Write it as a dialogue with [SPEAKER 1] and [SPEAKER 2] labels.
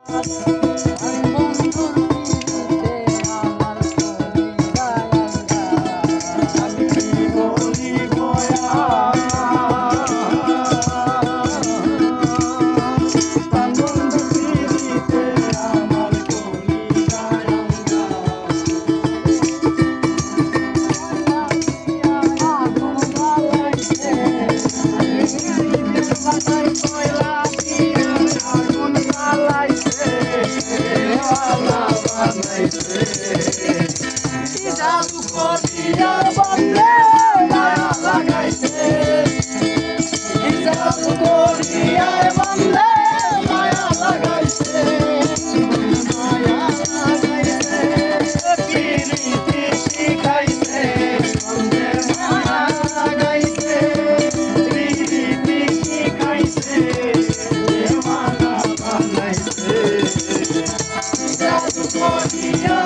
[SPEAKER 1] বন্ধুর পিড়িতে আমার কলিজা আঙ্গার।
[SPEAKER 2] আমি কি বলিব আর বন্ধু পিড়িতে আমার কলিজা আঙ্গার।
[SPEAKER 1] আগুন জ্বালাইছে
[SPEAKER 2] বাসায় কয়লা দিয়া আগুন জ্বালাইছে, দেওয়ালা বানাইছে। কি জাদু করিয়া বন্ধে মায়া লাগাইছে, কি জাদু করিয়া বন্ধে মায়া লাগাইছে, মায়া লাগাইছে। পিরিতি শিখাইছে বন্ধে মায়া লাগাইছে, পিরিতি শিখাইছে দেওয়ানা বানাইছে। জাদু করিয়া